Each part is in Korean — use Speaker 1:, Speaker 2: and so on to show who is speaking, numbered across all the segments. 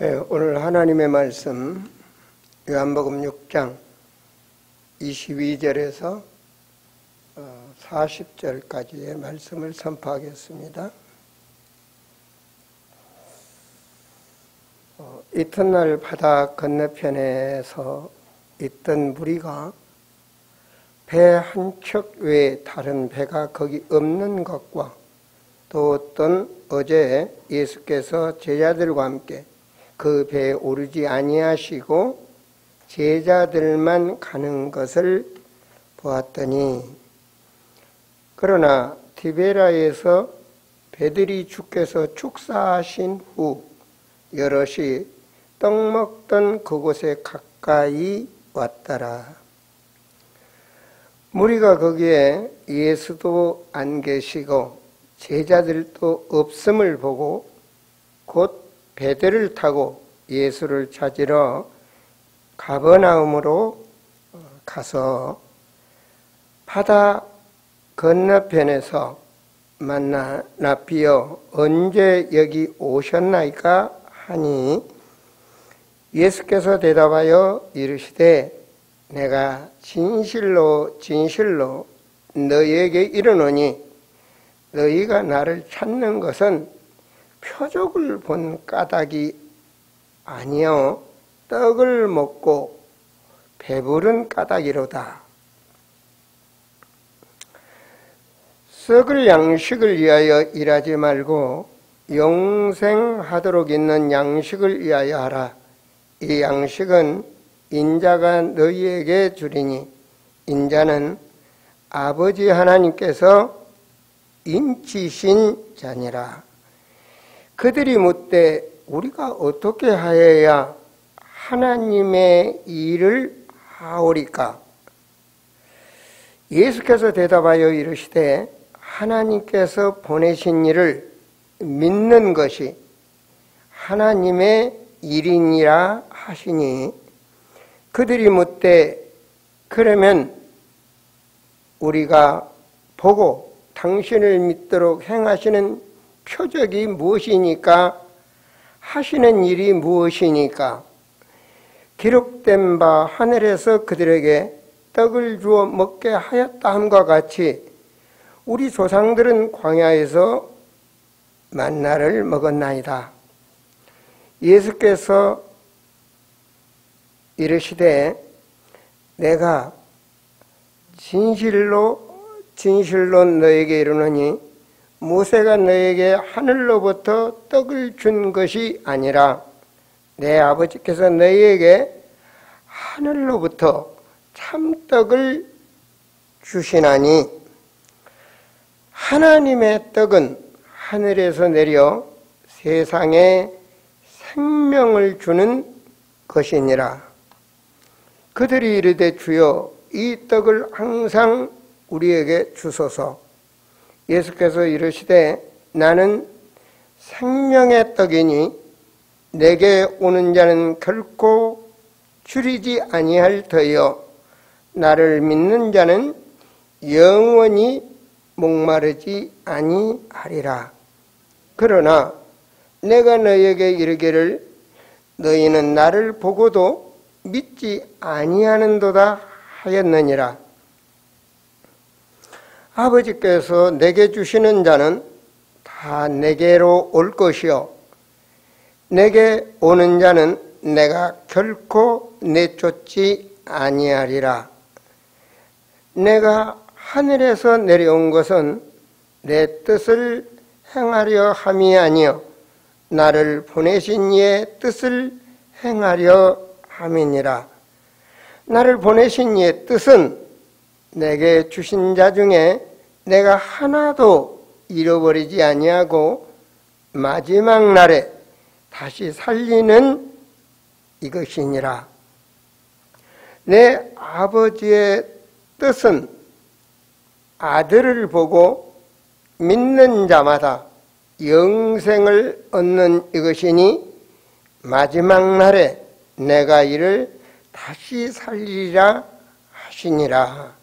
Speaker 1: 오늘 하나님의 말씀 요한복음 6장 22절에서 40절까지의 말씀을 선포하겠습니다. 이튿날 바다 건너편에서 있던 무리가 배 한 척 외에 다른 배가 거기 없는 것과 또 어떤 어제 예수께서 제자들과 함께 그 배에 오르지 아니하시고 제자들만 가는 것을 보았더니, 그러나 디베라에서 배들이 주께서 축사하신 후 여럿이 떡 먹던 그곳에 가까이 왔더라. 무리가 거기에 예수도 안 계시고 제자들도 없음을 보고 곧 배들을 타고 예수를 찾으러 가버나움으로 가서 바다 건너편에서 만나 랍비여 언제 여기 오셨나이까 하니, 예수께서 대답하여 이르시되 내가 진실로 진실로 너희에게 이르노니 너희가 나를 찾는 것은 표적을 본 까닭이 아니요 떡을 먹고 배부른 까닭이로다. 썩을 양식을 위하여 일하지 말고 영생하도록 있는 양식을 위하여 하라. 이 양식은 인자가 너희에게 주리니 인자는 아버지 하나님께서 인치신 자니라. 그들이 묻되 우리가 어떻게 하여야 하나님의 일을 하오리까? 예수께서 대답하여 이르시되 하나님께서 보내신 일을 믿는 것이 하나님의 일이니라 하시니, 그들이 묻되 그러면 우리가 보고 당신을 믿도록 행하시는 표적이 무엇이니까? 하시는 일이 무엇이니까? 기록된 바 하늘에서 그들에게 떡을 주어 먹게 하였다 함과 같이 우리 조상들은 광야에서 만나를 먹었나이다. 예수께서 이르시되 내가 진실로 너에게 이르노니 모세가 너에게 하늘로부터 떡을 준 것이 아니라 내 아버지께서 너희에게 하늘로부터 참떡을 주시나니, 하나님의 떡은 하늘에서 내려 세상에 생명을 주는 것이니라. 그들이 이르되 주여 이 떡을 항상 우리에게 주소서. 예수께서 이르시되 나는 생명의 떡이니 내게 오는 자는 결코 줄이지 아니할 터이요 나를 믿는 자는 영원히 목마르지 아니하리라. 그러나 내가 너희에게 이르기를 너희는 나를 보고도 믿지 아니하는도다 하였느니라. 아버지께서 내게 주시는 자는 다 내게로 올 것이요 내게 오는 자는 내가 결코 내쫓지 아니하리라. 내가 하늘에서 내려온 것은 내 뜻을 행하려 함이 아니요 나를 보내신 이의 뜻을 행하려 함이니라. 나를 보내신 이의 뜻은 내게 주신 자 중에 내가 하나도 잃어버리지 아니하고 마지막 날에 다시 살리는 이것이니라. 내 아버지의 뜻은 아들을 보고 믿는 자마다 영생을 얻는 이것이니 마지막 날에 내가 이를 다시 살리리라 하시니라.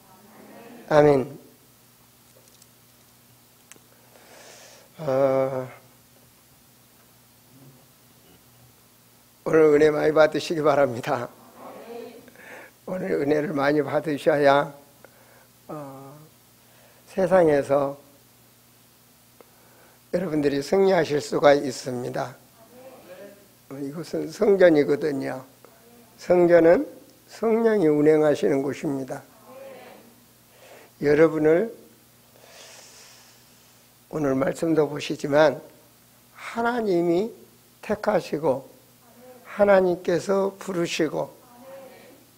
Speaker 1: 아멘. 오늘 은혜 많이 받으시기 바랍니다. 오늘 은혜를 많이 받으셔야 세상에서 여러분들이 승리하실 수가 있습니다. 이곳은 성전이거든요. 성전은 성령이 운행하시는 곳입니다. 여러분을 오늘 말씀도 보시지만 하나님이 택하시고 하나님께서 부르시고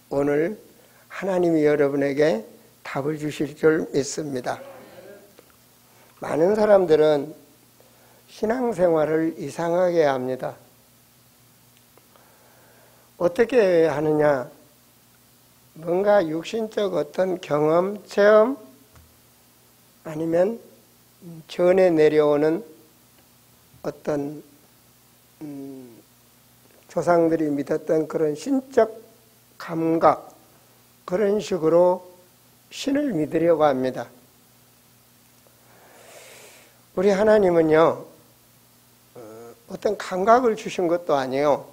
Speaker 1: 오늘 하나님이 여러분에게 답을 주실 줄 믿습니다. 많은 사람들은 신앙생활을 이상하게 합니다. 어떻게 하느냐? 뭔가 육신적 어떤 경험, 체험 아니면 전에 내려오는 어떤 조상들이 믿었던 그런 신적 감각, 그런 식으로 신을 믿으려고 합니다. 우리 하나님은요, 어떤 감각을 주신 것도 아니에요.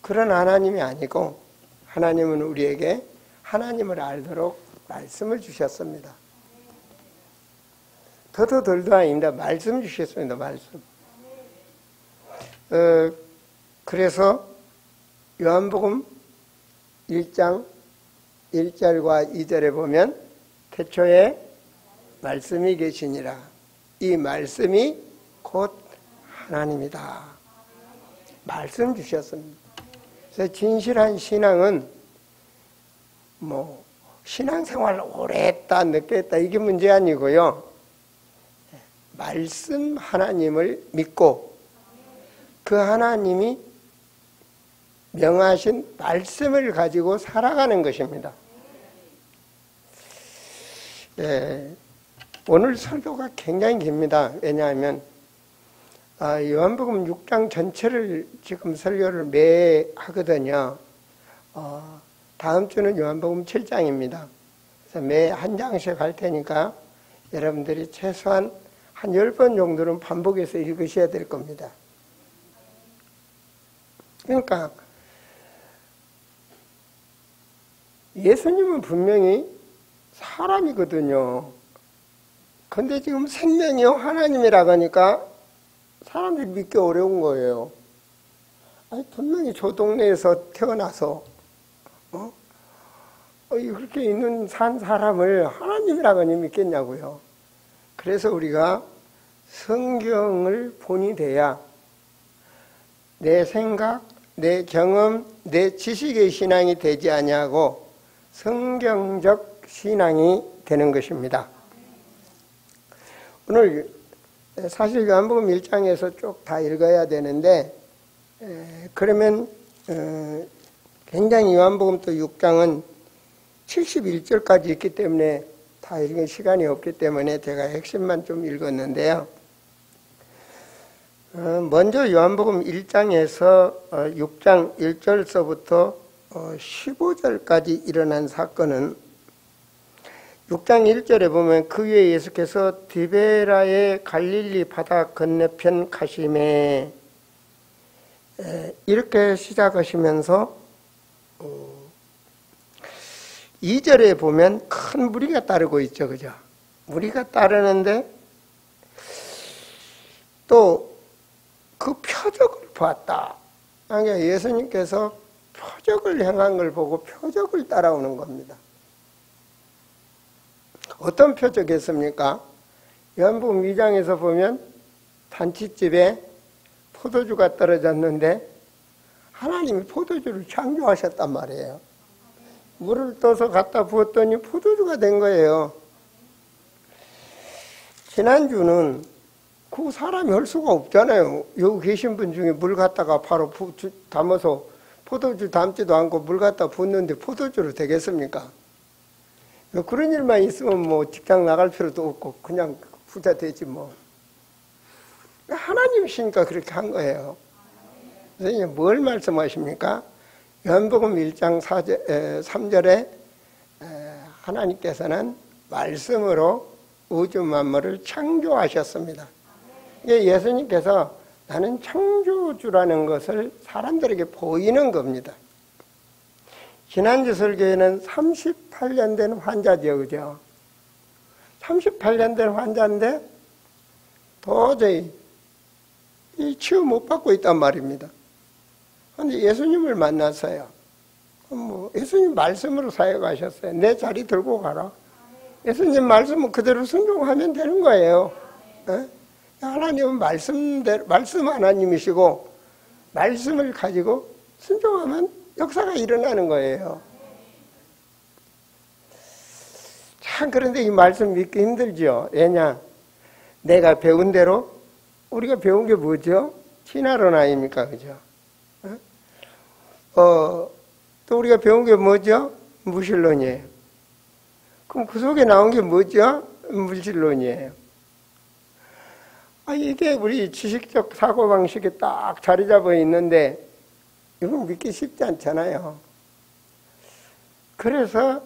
Speaker 1: 그런 하나님이 아니고, 하나님은 우리에게 하나님을 알도록 말씀을 주셨습니다. 더도 덜도 아닙니다. 말씀 주셨습니다. 말씀. 그래서 요한복음 1장 1절과 2절에 보면 태초에 말씀이 계시니라. 이 말씀이 곧 하나님이다. 말씀 주셨습니다. 그래서 진실한 신앙은 신앙생활 오래 했다 늦게 했다 이게 문제 아니고요. 말씀 하나님을 믿고 그 하나님이 명하신 말씀을 가지고 살아가는 것입니다. 오늘 설교가 굉장히 깁니다. 왜냐하면 요한복음 6장 전체를 지금 설교를 매 하거든요. 다음 주는 요한복음 7장입니다. 그래서 매 한 장씩 할 테니까 여러분들이 최소한 한 10번 정도는 반복해서 읽으셔야 될 겁니다. 그러니까 예수님은 분명히 사람이거든요. 근데 지금 생명이요 하나님이라고 하니까 사람들이 믿기 어려운 거예요. 아니 분명히 저 동네에서 태어나서 그렇게 있는 산 사람을 하나님이라고 하니 믿겠냐고요. 그래서 우리가 성경을 본이 돼야 내 생각, 내 경험, 내 지식의 신앙이 되지 아니하고 성경적 신앙이 되는 것입니다. 오늘 사실 요한복음 1장에서 쭉 다 읽어야 되는데 그러면 굉장히 요한복음 또 6장은 71절까지 있기 때문에 다 읽을 시간이 없기 때문에 제가 핵심만 좀 읽었는데요. 먼저 요한복음 1장에서 6장 1절서부터 15절까지 일어난 사건은 6장 1절에 보면 그 위에 예수께서 디베라의 갈릴리 바다 건너편 가심에 이렇게 시작하시면서 2절에 보면 큰 무리가 따르고 있죠. 그죠? 무리가 따르는데 또 그 표적을 보았다. 그러니까 예수님께서 표적을 행한 걸 보고 표적을 따라오는 겁니다. 어떤 표적이었습니까? 요한복음 2장에서 보면 잔치집에 포도주가 떨어졌는데 하나님이 포도주를 창조하셨단 말이에요. 물을 떠서 갖다 부었더니 포도주가 된 거예요. 지난주는 그 사람이 할 수가 없잖아요. 여기 계신 분 중에 물 갖다가 바로 담아서 포도주 담지도 않고 물 갖다 붓는데 포도주로 되겠습니까? 그런 일만 있으면 뭐 직장 나갈 필요도 없고 그냥 부자 되지 뭐. 하나님이시니까 그렇게 한 거예요. 선생님 뭘 말씀하십니까? 요한복음 1장 3절에 하나님께서는 말씀으로 우주 만물을 창조하셨습니다. 예수님께서 나는 창조주라는 것을 사람들에게 보이는 겁니다. 지난주 설교에는 38년 된 환자죠, 그죠? 38년 된 환자인데 도저히 이 치유 못 받고 있단 말입니다. 그런데 예수님을 만났어요. 예수님 말씀으로 사역하셨어요. 내 자리 들고 가라. 예수님 말씀은 그대로 순종하면 되는 거예요. 네? 하나님은 말씀 하나님이시고 말씀을 가지고 순종하면 역사가 일어나는 거예요. 참 그런데 이 말씀 믿기 힘들죠. 왜냐? 내가 배운 대로 우리가 배운 게 뭐죠? 진화론 아닙니까? 그죠? 또 우리가 배운 게 뭐죠? 무신론이에요. 그럼 그 속에 나온 게 뭐죠? 물질론이에요. 이게 우리 지식적 사고방식에 딱 자리 잡아 있는데 이건 믿기 쉽지 않잖아요. 그래서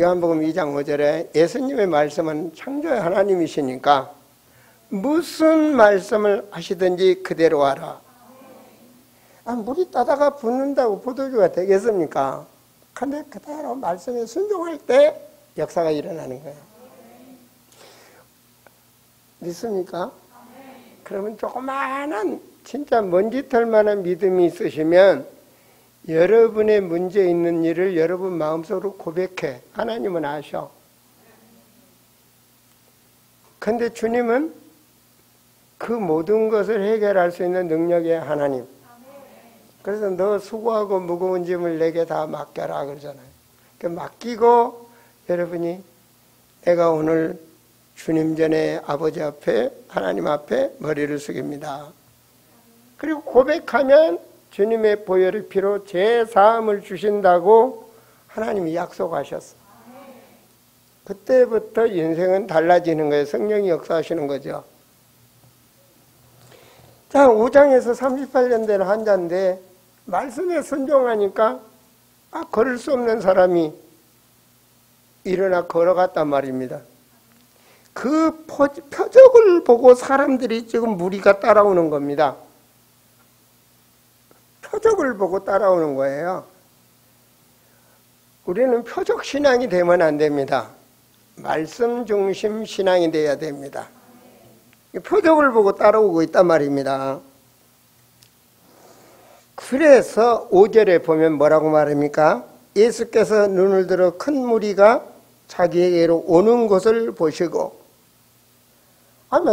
Speaker 1: 요한복음 2장 5절에 예수님의 말씀은 창조의 하나님이시니까 무슨 말씀을 하시든지 그대로 하라. 물이 따다가 붓는다고 포도주가 되겠습니까? 근데 그대로 말씀에 순종할 때 역사가 일어나는 거예요. 믿습니까? 그러면 조그마한 진짜 먼지털 만한 믿음이 있으시면 여러분의 문제 있는 일을 여러분 마음속으로 고백해. 하나님은 아셔. 근데 주님은 그 모든 것을 해결할 수 있는 능력의 하나님. 그래서 너 수고하고 무거운 짐을 내게 다 맡겨라 그러잖아요. 맡기고 여러분이 내가 오늘 주님 전에 아버지 앞에 하나님 앞에 머리를 숙입니다. 그리고 고백하면 주님의 보혈의 피로 제사함을 주신다고 하나님이 약속하셨어. 그때부터 인생은 달라지는 거예요. 성령이 역사하시는 거죠. 자, 5장에서 38년 된 환자인데 말씀에 순종하니까 걸을 수 없는 사람이 일어나 걸어갔단 말입니다. 그 표적을 보고 사람들이 지금 무리가 따라오는 겁니다. 표적을 보고 따라오는 거예요. 우리는 표적 신앙이 되면 안 됩니다. 말씀 중심 신앙이 돼야 됩니다. 표적을 보고 따라오고 있단 말입니다. 그래서 5절에 보면 뭐라고 말합니까? 예수께서 눈을 들어 큰 무리가 자기에게로 오는 것을 보시고,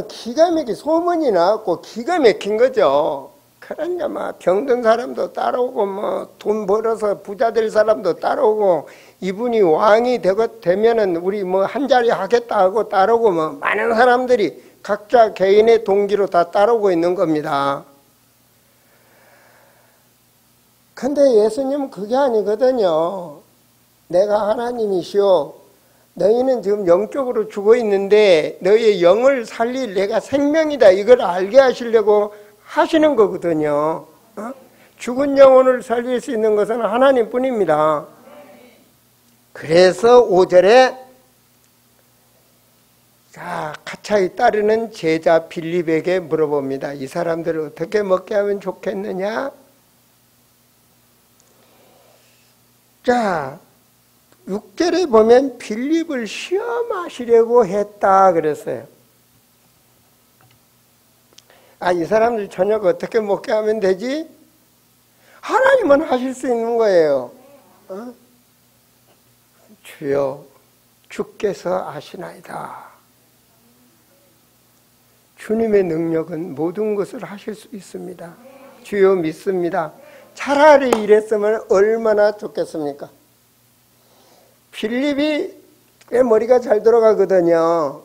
Speaker 1: 기가 막히게 소문이 나왔고 기가 막힌 거죠. 그러니까 병든 사람도 따라오고 돈 벌어서 부자 될 사람도 따라오고, 이분이 왕이 되면은 우리 한 자리 하겠다 하고 따라오고 많은 사람들이 각자 개인의 동기로 다 따라오고 있는 겁니다. 근데 예수님은 그게 아니거든요. 내가 하나님이시오. 너희는 지금 영적으로 죽어 있는데 너희의 영을 살릴 내가 생명이다. 이걸 알게 하시려고 하시는 거거든요. 죽은 영혼을 살릴 수 있는 것은 하나님뿐입니다. 그래서 5절에 가차에 따르는 제자 빌립에게 물어봅니다. 이 사람들을 어떻게 먹게 하면 좋겠느냐? 자, 6절에 보면 빌립을 시험하시려고 했다 그랬어요. 이 사람들 저녁 어떻게 먹게 하면 되지? 하나님은 하실 수 있는 거예요. 주여, 주께서 아시나이다. 주님의 능력은 모든 것을 하실 수 있습니다. 주여 믿습니다. 차라리 이랬으면 얼마나 좋겠습니까? 필립이 꽤 머리가 잘 들어가거든요.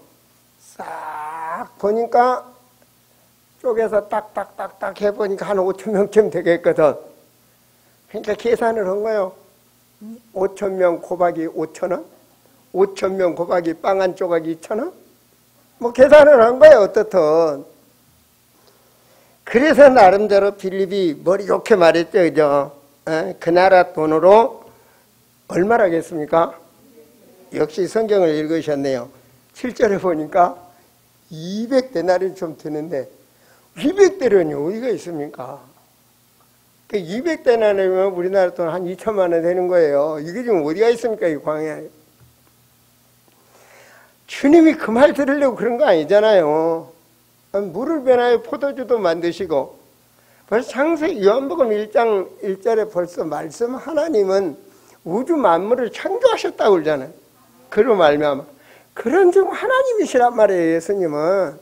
Speaker 1: 싹 보니까 쪼개서 딱딱딱딱 해보니까 한 5천 명쯤 되겠거든. 그러니까 계산을 한 거예요. 5천 명 곱하기 5천 원? 5천 명 곱하기 빵 한 조각이 2천 원? 계산을 한 거예요, 어떻든. 그래서 나름대로 빌립이 머리 좋게 말했죠, 그죠? 그 나라 돈으로 얼마라겠습니까? 역시 성경을 읽으셨네요. 7절에 보니까 200데나리 좀 드는데 200대라니 어디가 있습니까? 200대나 내면 우리나라 돈 한 2천만 원 되는 거예요. 이게 지금 어디가 있습니까, 이 광야에. 주님이 그 말 들으려고 그런 거 아니잖아요. 물을 변하여 포도주도 만드시고, 벌써 창세기 요한복음 1장 1절에 벌써 말씀 하나님은 우주 만물을 창조하셨다고 그러잖아요. 그로 말미암아. 그런 중 하나님이시란 말이에요, 예수님은.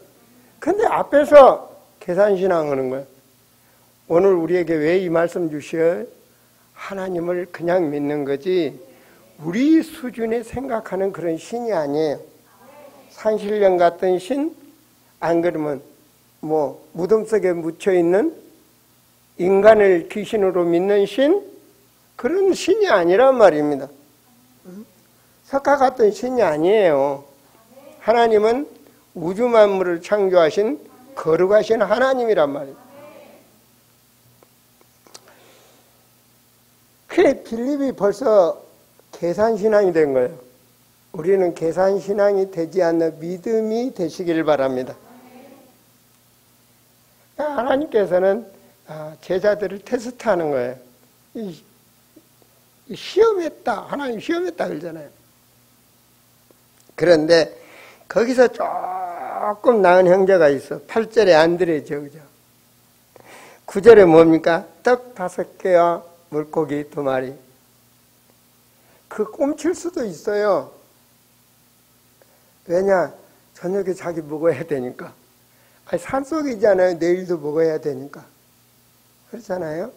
Speaker 1: 근데 앞에서 계산신앙 하는 거예요. 오늘 우리에게 왜 이 말씀 주셔요? 하나님을 그냥 믿는 거지 우리 수준에 생각하는 그런 신이 아니에요. 산신령 같은 신, 안 그러면 뭐 무덤 속에 묻혀있는 인간을 귀신으로 믿는 신, 그런 신이 아니란 말입니다. 석가 같은 신이 아니에요. 하나님은 우주 만물을 창조하신 거룩하신 하나님이란 말이에요. 그래, 빌립이 벌써 계산신앙이 된 거예요. 우리는 계산신앙이 되지 않는 믿음이 되시길 바랍니다. 하나님께서는 제자들을 테스트하는 거예요. 시험했다. 하나님 시험했다 그러잖아요. 그런데 거기서 조금 나은 형제가 있어. 8절에 안드레죠. 그죠? 9절에 뭡니까? 떡 5개와 물고기 2마리. 그 꼼칠 수도 있어요. 왜냐? 저녁에 자기 먹어야 되니까. 아니, 산속이잖아요. 내일도 먹어야 되니까. 그렇잖아요.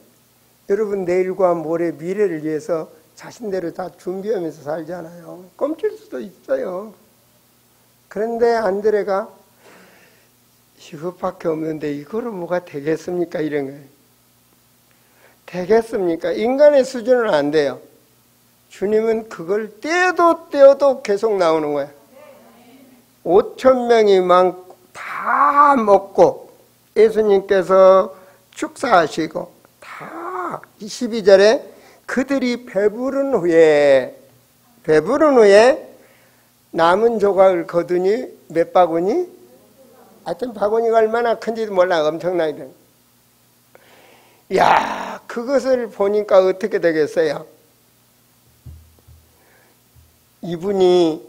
Speaker 1: 여러분 내일과 모레 미래를 위해서 자신대로 다 준비하면서 살잖아요. 꼼칠 수도 있어요. 그런데 안드레가 이것밖에 없는데 이거로 뭐가 되겠습니까? 이런 거예요. 되겠습니까? 인간의 수준은 안 돼요. 주님은 그걸 떼어도 계속 나오는 거예요. 5,000명이 다 먹고 예수님께서 축사하시고 다 12절에 그들이 배부른 후에 남은 조각을 거두니 몇 바구니? 하여튼 바구니가 얼마나 큰지도 몰라. 엄청나게. 야, 그것을 보니까 어떻게 되겠어요? 이분이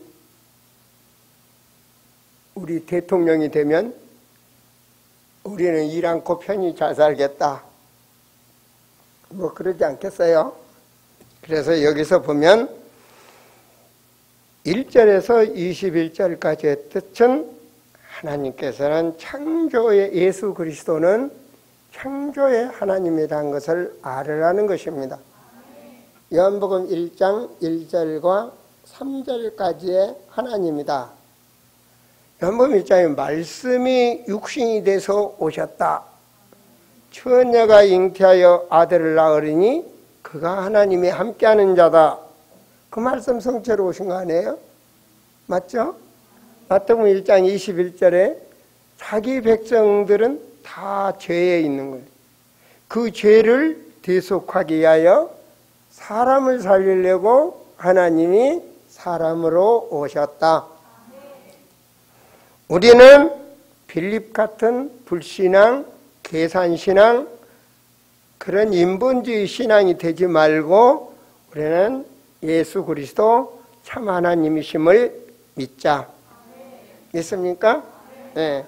Speaker 1: 우리 대통령이 되면 우리는 일 않고 편히 잘 살겠다. 뭐 그러지 않겠어요? 그래서 여기서 보면 1절에서 21절까지의 뜻은 하나님께서는 창조의 예수 그리스도는 창조의 하나님이라는 것을 알으라는 것입니다. 요한복음 1장 1절과 3절까지의 하나님이다. 요한복음 1장에 말씀이 육신이 돼서 오셨다. 처녀가 잉태하여 아들을 낳으리니 그가 하나님이 함께하는 자다. 그 말씀 성취로 오신 거 아니에요? 맞죠? 마태복음 1장 21절에 자기 백성들은 다 죄에 있는 거예요. 그 죄를 대속하기 위하여 사람을 살리려고 하나님이 사람으로 오셨다. 우리는 빌립 같은 불신앙, 계산신앙, 그런 인본주의 신앙이 되지 말고 우리는 예수 그리스도 참 하나님이심을 믿자. 믿습니까? 네.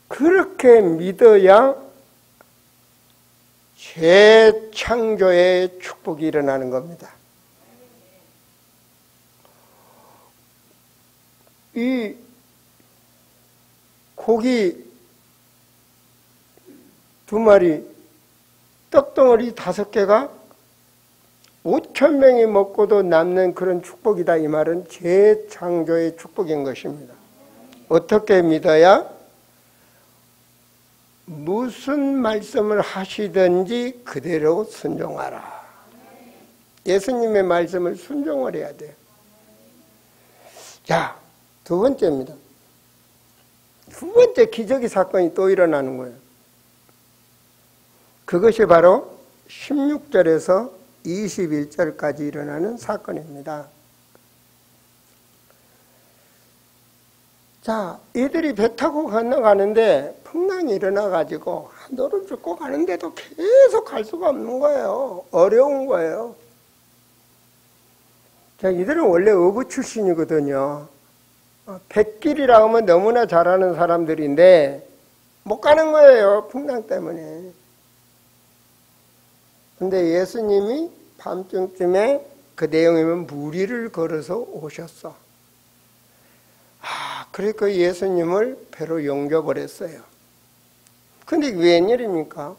Speaker 1: 그렇게 믿어야 재창조의 축복이 일어나는 겁니다. 이 고기 2마리, 떡덩어리 5개가 5,000명이 먹고도 남는 그런 축복이다. 이 말은 재창조의 축복인 것입니다. 어떻게 믿어야? 무슨 말씀을 하시든지 그대로 순종하라. 예수님의 말씀을 순종을 해야 돼요. 자, 2번째입니다. 2번째 기적의 사건이 또 일어나는 거예요. 그것이 바로 16절에서 21절까지 일어나는 사건입니다. 자, 이들이 배 타고 건너가는데 풍랑이 일어나가지고 너를 쫓고 가는데도 계속 갈 수가 없는 거예요. 어려운 거예요. 자, 이들은 원래 어부 출신이거든요. 뱃길이라 하면 너무나 잘하는 사람들인데 못 가는 거예요. 풍랑 때문에. 근데 예수님이 밤중쯤에 그 내용이면 무리를 걸어서 오셨어. 그러니까 예수님을 배로 옮겨버렸어요. 근데 웬일입니까?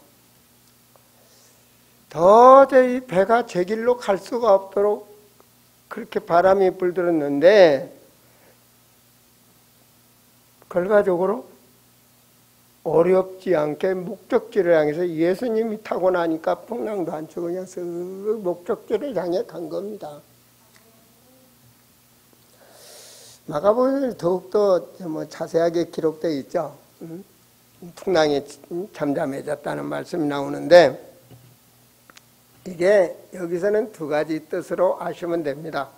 Speaker 1: 도저히 배가 제 길로 갈 수가 없도록 그렇게 바람이 불들었는데 결과적으로 어렵지 않게 목적지를 향해서 예수님이 타고 나니까 풍랑도 안 치고 그냥 쓱 목적지를 향해 간 겁니다. 마가복음에 더욱더 자세하게 기록되어 있죠. 풍랑이 잠잠해졌다는 말씀이 나오는데 이게 여기서는 두 가지 뜻으로 아시면 됩니다.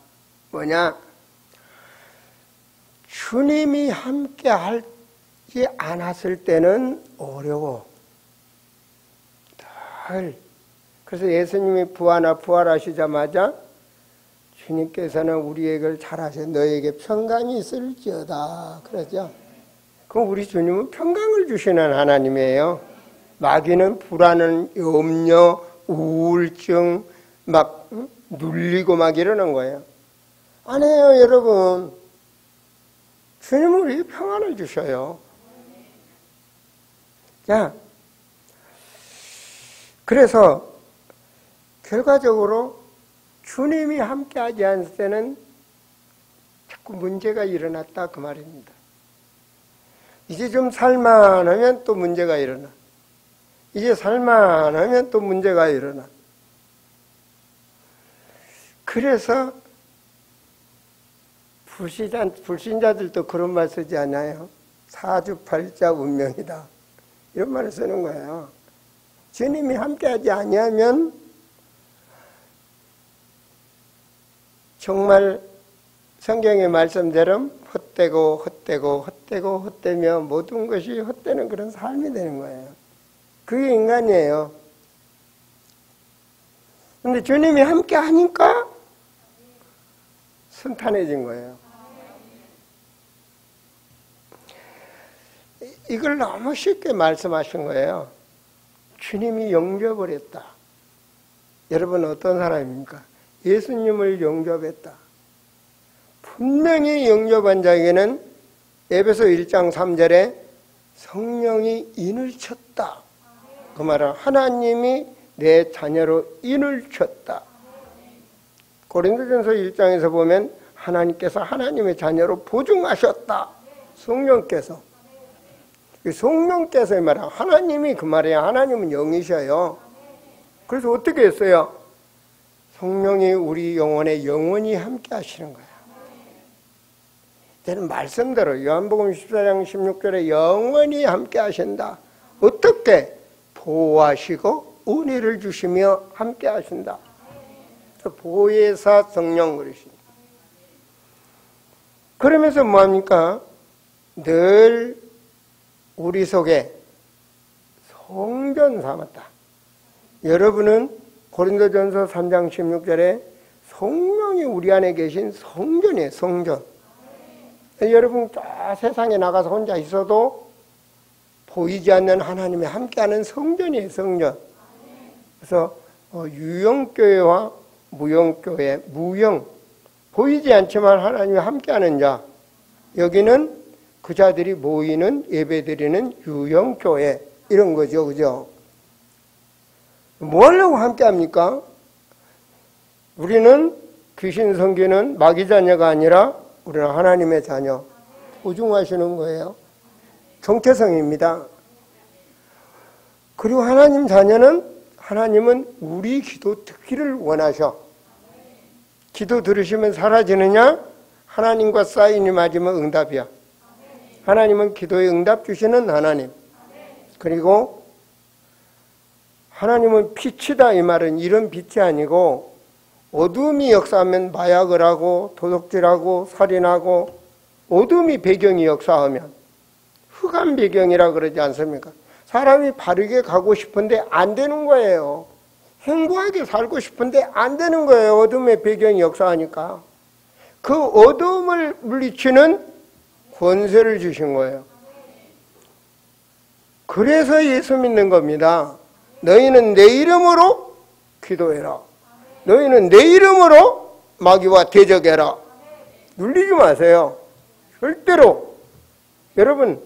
Speaker 1: 뭐냐? 주님이 함께 하지 않았을 때는 어려워. 그래서 예수님이 부활하시자마자 주님께서는 우리에게 잘하셔. 너에게 평강이 있을지어다. 그러죠. 그럼 우리 주님은 평강을 주시는 하나님이에요. 마귀는 불안은 염려, 우울증, 막 눌리고 막 이러는 거예요. 아니에요, 여러분. 주님은 우리에게 평안을 주셔요. 자, 그래서 결과적으로 주님이 함께하지 않을 때는 자꾸 문제가 일어났다 그 말입니다. 이제 좀 살만하면 또 문제가 일어나. 이제 살만하면 또 문제가 일어나. 그래서 불신자들도 그런 말 쓰지 않아요? 사주팔자 운명이다. 이런 말을 쓰는 거예요. 주님이 함께하지 아니하면 정말 성경의 말씀대로 헛되며 모든 것이 헛되는 그런 삶이 되는 거예요. 그게 인간이에요. 근데 주님이 함께 하니까 순탄해진 거예요. 이걸 너무 쉽게 말씀하신 거예요. 주님이 영접을 했다. 여러분 어떤 사람입니까? 예수님을 영접했다. 분명히 영접한 자에게는 에베소 1장 3절에 성령이 인을 쳤다. 그 말은 하나님이 내 자녀로 인을 쳤다. 고린도전서 1장에서 보면 하나님께서 하나님의 자녀로 보증하셨다. 성령께서. 성령께서의 말은 하나님이 그 말이야. 하나님은 영이셔요. 그래서 어떻게 했어요? 성령이 우리 영혼에 영원히 함께 하시는 거야. 이제는 말씀대로 요한복음 14장 16절에 영원히 함께 하신다. 어떻게? 보호하시고 은혜를 주시며 함께 하신다. 보혜사 성령 그러십니다. 그러면서 뭐합니까? 늘 우리 속에 성전 삼았다. 여러분은 고린도전서 3장 16절에 성령이 우리 안에 계신 성전이에요. 성전. 여러분 저 세상에 나가서 혼자 있어도 보이지 않는 하나님이 함께하는 성전이에요. 성전. 그래서 유형교회와 무형교회, 무형 보이지 않지만 하나님이 함께하는 자, 여기는 그 자들이 모이는 예배드리는 유형교회 이런 거죠. 그죠? 뭐 하려고 함께합니까? 우리는 귀신 섬기는 마귀 자녀가 아니라 우리는 하나님의 자녀 보증하시는 거예요. 정체성입니다. 그리고 하나님 자녀는 하나님은 우리 기도 듣기를 원하셔. 기도 들으시면 사라지느냐? 하나님과 사인이 맞으면 응답이야. 하나님은 기도에 응답 주시는 하나님. 그리고 하나님은 빛이다 이 말은 이런 빛이 아니고 어둠이 역사하면 마약을 하고 도둑질하고 살인하고 어둠이 배경이 역사하면 흑암 배경이라 그러지 않습니까? 사람이 바르게 가고 싶은데 안 되는 거예요. 행복하게 살고 싶은데 안 되는 거예요. 어둠의 배경이 역사하니까. 그 어둠을 물리치는 권세를 주신 거예요. 그래서 예수 믿는 겁니다. 너희는 내 이름으로 기도해라. 너희는 내 이름으로 마귀와 대적해라. 눌리지 마세요. 절대로. 여러분,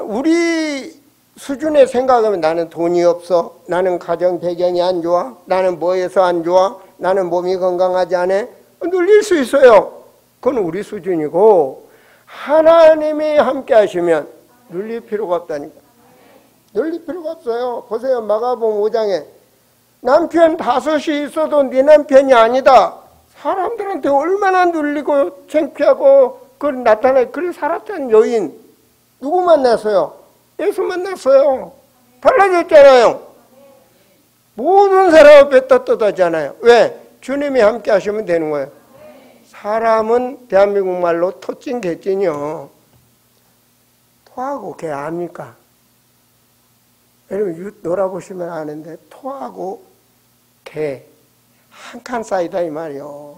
Speaker 1: 우리 수준에 생각하면 나는 돈이 없어, 나는 가정 배경이 안 좋아, 나는 뭐해서 안 좋아, 나는 몸이 건강하지 않아, 눌릴 수 있어요. 그건 우리 수준이고 하나님이 함께 하시면 눌릴 필요가 없다니까. 눌릴 필요가 없어요. 보세요. 마가복음 5장에 남편 5이 있어도 네 남편이 아니다. 사람들한테 얼마나 눌리고 창피하고 그걸 나타나요. 그래 살았던 여인 누구 만났어요? 예수 만났어요. 달라졌잖아요. 모든 사람 앞에 떳떳하잖아요. 왜? 주님이 함께 하시면 되는 거예요. 사람은 대한민국 말로 토찐 개찐이요. 토하고 개 압니까? 여러분 놀아보시면 아는데 토하고 개 한 칸 사이다 이 말이요.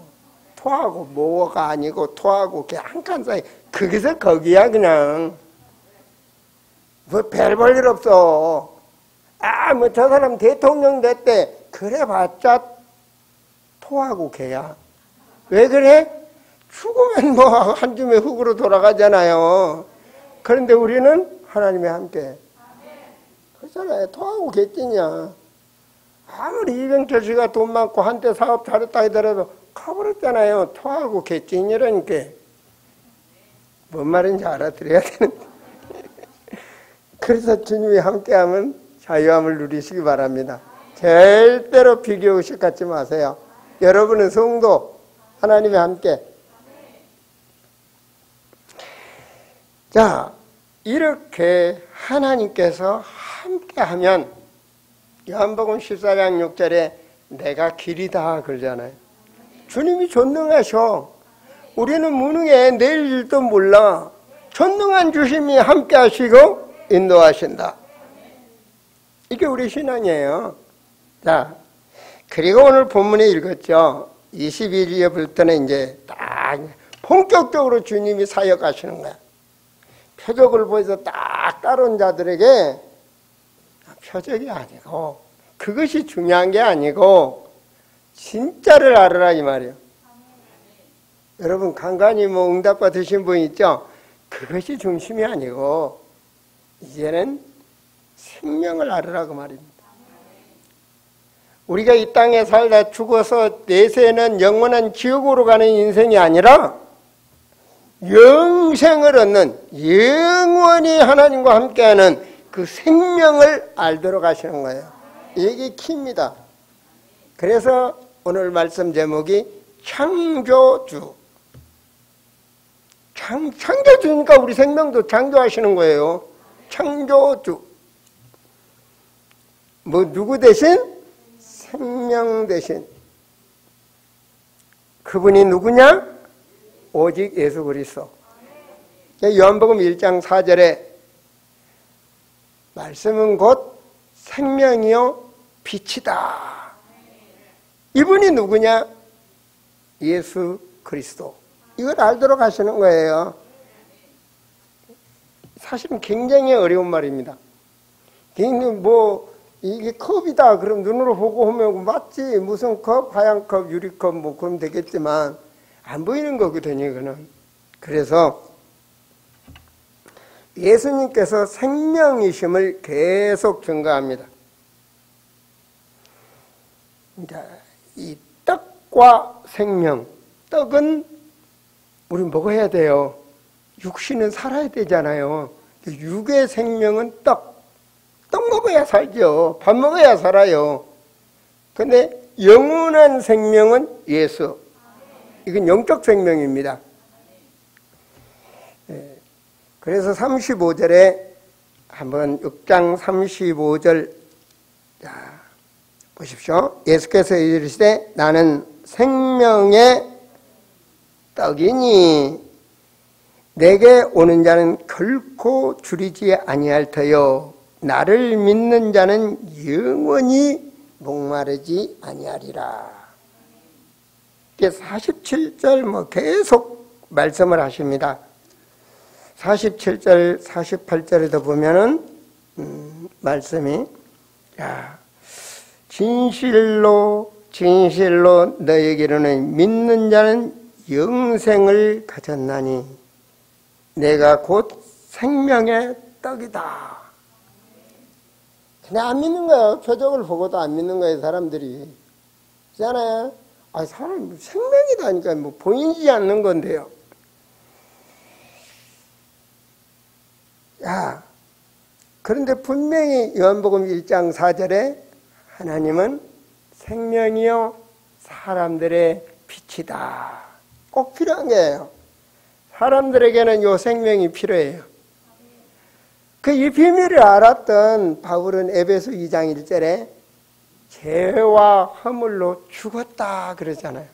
Speaker 1: 토하고 뭐가 아니고 토하고 개 한 칸 사이. 거기서 거기야 그냥. 뭐 별 볼 일 없어. 아, 뭐 저 사람 대통령 됐대. 그래봤자 토하고 개야. 왜 그래? 죽으면 뭐 한 줌의 흙으로 돌아가잖아요. 그런데 우리는 하나님이 함께. 그렇잖아요. 토하고 개찐이야. 아무리 이병철 씨가 돈 많고 한때 사업 잘했다 하더라도 가버렸잖아요. 토하고 개찐이라니까. 뭔 말인지 알아들어야 되는데. 그래서 주님이 함께하면 자유함을 누리시기 바랍니다. 절대로 비교의식 갖지 마세요. 여러분은 성도, 하나님이 함께. 자, 이렇게 하나님께서 함께하면 요한복음 14장 6절에 내가 길이다 그러잖아요. 주님이 전능하셔. 우리는 무능해. 내일 일도 몰라. 전능한 주님이 함께 하시고 인도하신다. 이게 우리 신앙이에요. 자, 그리고 오늘 본문에 읽었죠. 21절부터는 이제 딱 본격적으로 주님이 사역하시는 거야. 표적을 보여서 딱 따른 자들에게 표적이 아니고 그것이 중요한 게 아니고 진짜를 알아라 이 말이에요. 여러분 간간히 뭐 응답 받으신 분 있죠? 그것이 중심이 아니고 이제는 생명을 알으라 그 말입니다. 우리가 이 땅에 살다 죽어서 내세는 영원한 지옥으로 가는 인생이 아니라 영생을 얻는 영원히 하나님과 함께하는 그 생명을 알도록 하시는 거예요. 이게 키입니다. 그래서 오늘 말씀 제목이 창조주. 창조주니까 우리 생명도 창조하시는 거예요. 창조주. 뭐 누구 대신? 생명 대신. 그분이 누구냐? 오직 예수 그리스도. 요한복음 1장 4절에 말씀은 곧 생명이요 빛이다. 이분이 누구냐? 예수 그리스도. 이걸 알도록 하시는 거예요. 사실은 굉장히 어려운 말입니다. 굉장히 뭐 이게 컵이다 그럼 눈으로 보고 하면 맞지. 무슨 컵? 하얀 컵, 유리컵 뭐 그럼 되겠지만 안 보이는 거거든요 이거는. 그래서 예수님께서 생명이심을 계속 증거합니다. 이 떡과 생명. 떡은 우리 먹어야 돼요. 육신은 살아야 되잖아요. 육의 생명은 떡. 떡 먹어야 살죠. 밥 먹어야 살아요. 근데 영원한 생명은 예수. 이건 영적 생명입니다. 그래서 35절에 한번 6장 35절 자, 보십시오. 예수께서 이르시되 나는 생명의 떡이니 내게 오는 자는 결코 줄이지 아니할 터요 나를 믿는 자는 영원히 목마르지 아니하리라. 47절 계속 말씀을 하십니다. 47절, 48절에도 보면은 말씀이 진실로 너에게로는 믿는 자는 영생을 가졌나니 내가 곧 생명의 떡이다. 그냥 안 믿는 거예요. 표적을 보고도 안 믿는 거예요, 사람들이. 그렇잖아요. 사람 생명이다니까 보이지 않는 건데요. 그런데 분명히 요한복음 1장 4절에 하나님은 생명이요 사람들의 빛이다. 꼭 필요한 거예요. 사람들에게는 요 생명이 필요해요. 이 비밀을 알았던 바울은 에베소 2장 1절에 죄와 허물로 죽었다 그러잖아요.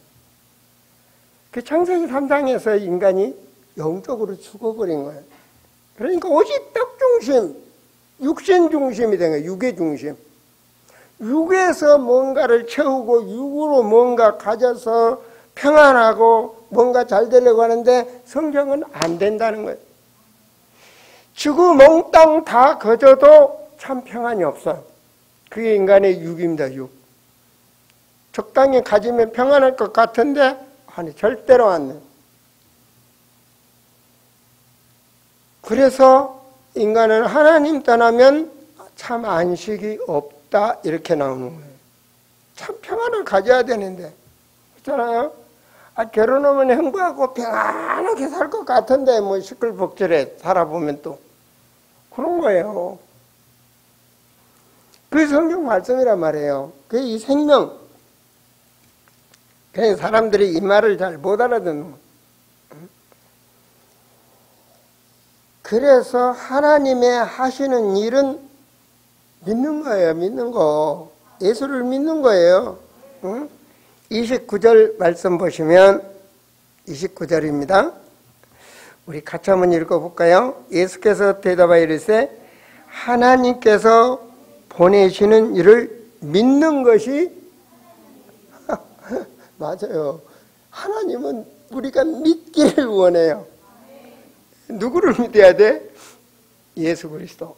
Speaker 1: 창세기 3장에서 인간이 영적으로 죽어버린 거예요. 그러니까 오직 떡 중심, 육신 중심이 된 거예요. 육의 중심. 육에서 뭔가를 채우고 육으로 뭔가 가져서 평안하고 뭔가 잘 되려고 하는데 성경은 안 된다는 거예요. 지구 몽땅 다 거저도 참 평안이 없어. 그게 인간의 육입니다. 육. 적당히 가지면 평안할 것 같은데 절대로 안 돼. 그래서 인간은 하나님 떠나면 참 안식이 없다 이렇게 나오는 거예요. 참 평안을 가져야 되는데 그렇잖아요. 결혼하면 행복하고 평안하게 살 것 같은데 시끌벅적해 살아보면 또 그런 거예요. 그게 성경 말씀이란 말이에요. 그게 이 생명. 그래서 사람들이 이 말을 잘 못 알아듣는 거예요. 그래서 하나님의 하시는 일은 믿는 거예요. 믿는 거. 예수를 믿는 거예요. 29절 말씀 보시면 29절입니다. 우리 같이 한번 읽어볼까요? 예수께서 대답하여 이르시되 하나님께서 보내시는 일을 믿는 것이 맞아요. 하나님은 우리가 믿기를 원해요. 누구를 믿어야 돼? 예수 그리스도.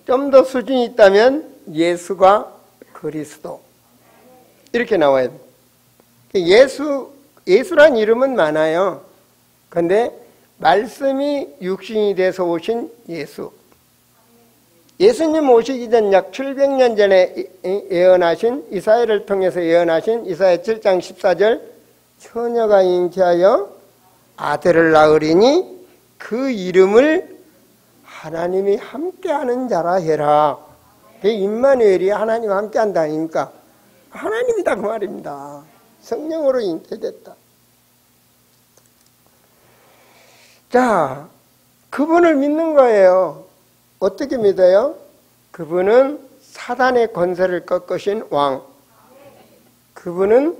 Speaker 1: 좀 더 수준이 있다면 예수가 그리스도. 이렇게 나와야 돼. 예수란 이름은 많아요. 그런데 말씀이 육신이 돼서 오신 예수. 예수님 오시기 전 약 700년 전에 예언하신 이사야를 통해서 예언하신 이사야 7장 14절 처녀가 잉태하여 아들을 낳으리니 그 이름을 하나님이 함께하는 자라 해라. 그 임마누엘이 하나님 함께한다 아닙니까? 하나님이다 그 말입니다. 성령으로 잉태됐다. 자, 그분을 믿는 거예요. 어떻게 믿어요? 그분은 사단의 권세를 꺾으신 왕. 그분은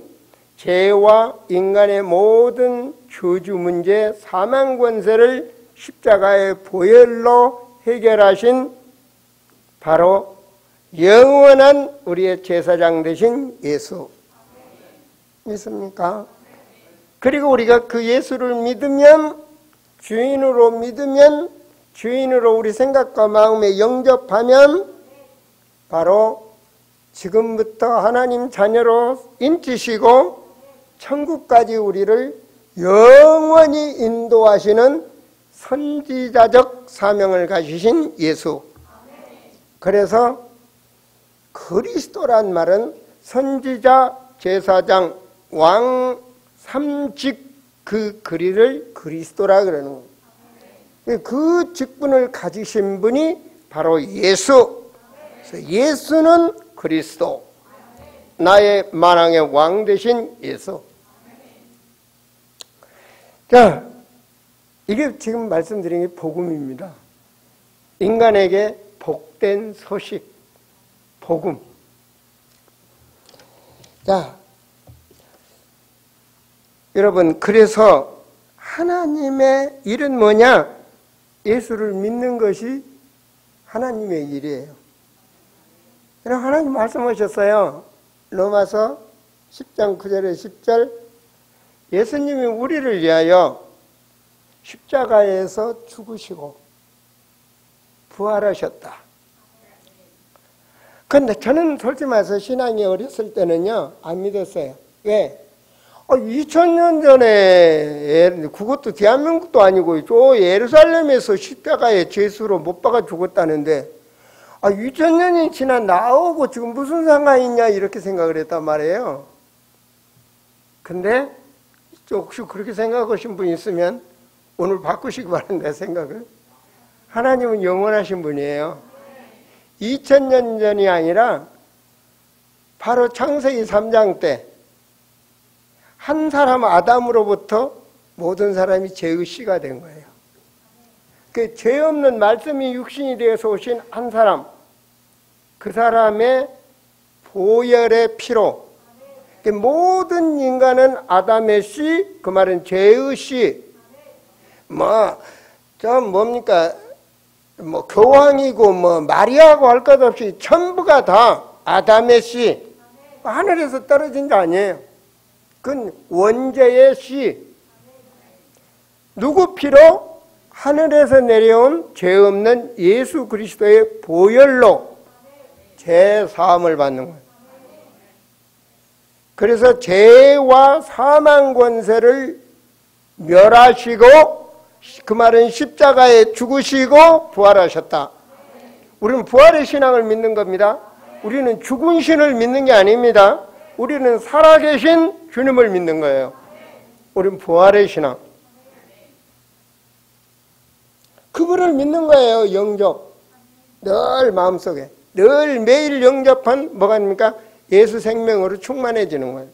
Speaker 1: 죄와 인간의 모든 저주 문제, 사망 권세를 십자가의 보혈로 해결하신 바로 영원한 우리의 제사장 되신 예수. 믿습니까? 그리고 우리가 그 예수를 믿으면, 주인으로 믿으면, 주인으로 우리 생각과 마음에 영접하면 바로 지금부터 하나님 자녀로 인치시고 천국까지 우리를 영원히 인도하시는 선지자적 사명을 가지신 예수. 그래서 그리스도란 말은 선지자, 제사장, 왕, 삼직 그 그리를 그리스도라 그러는 거예요. 그 직분을 가지신 분이 바로 예수. 그래서 예수는 그리스도. 나의 만왕의 왕 되신 예수. 자, 이게 지금 말씀드린 게 복음입니다. 인간에게 복된 소식, 복음. 자, 여러분, 그래서 하나님의 일은 뭐냐? 예수를 믿는 것이 하나님의 일이에요. 하나님 말씀하셨어요. 로마서 10장 9절에 10절, 예수님이 우리를 위하여 십자가에서 죽으시고 부활하셨다. 그런데 저는 솔직히 말해서 신앙이 어렸을 때는요, 안 믿었어요. 왜? 2000년 전에, 그것도 대한민국도 아니고, 저 예루살렘에서 십자가에 죄수로 못 박아 죽었다는데, 2000년이 지나 나오고 지금 무슨 상관이 있냐, 이렇게 생각을 했단 말이에요. 근데, 혹시 그렇게 생각하신 분 있으면, 오늘 바꾸시기 바란다, 생각을. 하나님은 영원하신 분이에요. 2000년 전이 아니라, 바로 창세기 3장 때, 한 사람 아담으로부터 모든 사람이 죄의 씨가 된 거예요. 그 죄 없는 말씀이 육신이 되어서 오신 한 사람, 그 사람의 보혈의 피로, 모든 인간은 아담의 씨, 그 말은 죄의 씨, 교황이고 마리아고 할 것 없이 전부가 다 아담의 씨, 하늘에서 떨어진 게 아니에요. 그건 원죄의 씨. 누구 피로? 하늘에서 내려온 죄 없는 예수 그리스도의 보혈로 죄 사함을 받는 거예요. 그래서 죄와 사망 권세를 멸하시고, 그 말은 십자가에 죽으시고 부활하셨다. 우리는 부활의 신앙을 믿는 겁니다. 우리는 죽은 신을 믿는 게 아닙니다. 우리는 살아계신 주님을 믿는 거예요. 우리는 부활의 신앙. 그분을 믿는 거예요. 영접. 늘 마음속에. 늘 매일 영접한 뭐가 아닙니까? 예수 생명으로 충만해지는 거예요.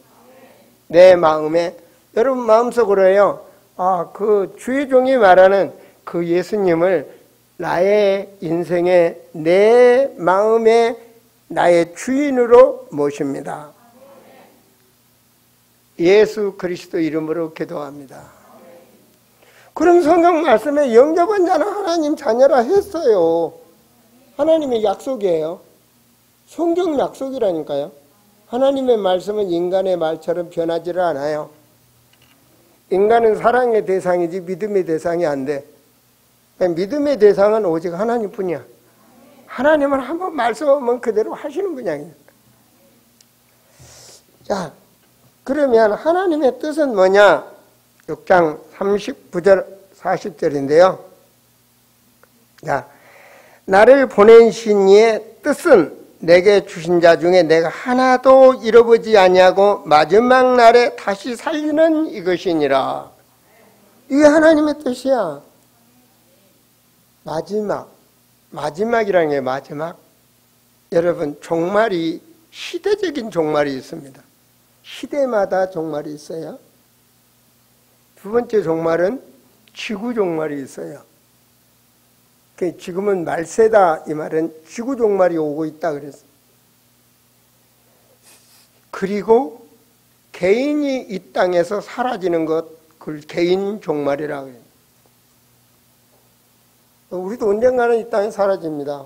Speaker 1: 내 마음에. 여러분 마음속으로요. 그 주의 종이 말하는 그 예수님을 나의 인생에, 내 마음에 나의 주인으로 모십니다. 예수 그리스도 이름으로 기도합니다. 그럼 성경 말씀에 영접한 자는 하나님 자녀라 했어요. 하나님의 약속이에요. 성경 약속이라니까요. 하나님의 말씀은 인간의 말처럼 변하지를 않아요. 인간은 사랑의 대상이지 믿음의 대상이 안 돼. 믿음의 대상은 오직 하나님뿐이야. 하나님은 한번 말씀하면 그대로 하시는 분이에요. 자, 그러면 하나님의 뜻은 뭐냐? 6장 39절 40절인데요. 자, 나를 보내신 이의 뜻은 내게 주신 자 중에 내가 하나도 잃어보지 아니하고 마지막 날에 다시 살리는 이것이니라. 이게 하나님의 뜻이야. 마지막이라는 게 마지막. 여러분, 종말이 시대적인 종말이 있습니다. 시대마다 종말이 있어요. 두 번째 종말은 지구 종말이 있어요. 지금은 말세다 이 말은 지구 종말이 오고 있다 그랬어요. 그리고 개인이 이 땅에서 사라지는 것, 그걸 개인 종말이라고 해요. 우리도 언젠가는 이 땅에 사라집니다.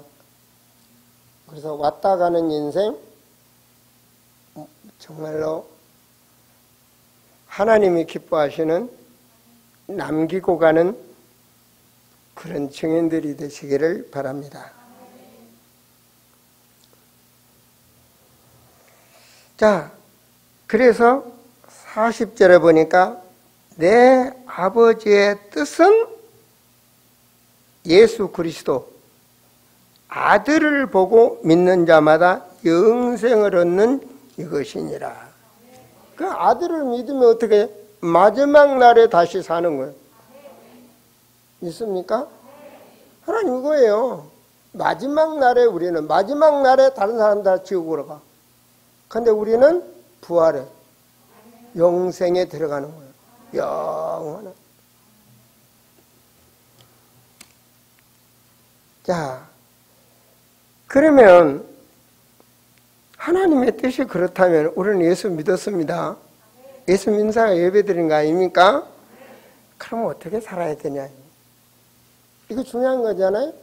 Speaker 1: 그래서 왔다 가는 인생, 정말로 하나님이 기뻐하시는 남기고 가는 그런 증인들이 되시기를 바랍니다. 자, 그래서 40절에 보니까 내 아버지의 뜻은 예수 그리스도 아들을 보고 믿는 자마다 영생을 얻는 이것이니라. 그 아들을 믿으면 어떻게 해요? 마지막 날에 다시 사는 거예요. 믿습니까? 하나님 이거예요. 마지막 날에 우리는 마지막 날에 다른 사람 다 지옥으로 가. 근데 우리는 부활해. 영생에 들어가는 거예요. 영원한. 자, 그러면 하나님의 뜻이 그렇다면 우리는 예수 믿었습니다. 예수 믿는 사람 예배 드린 거 아닙니까? 그럼 어떻게 살아야 되냐? 이거 중요한 거잖아요?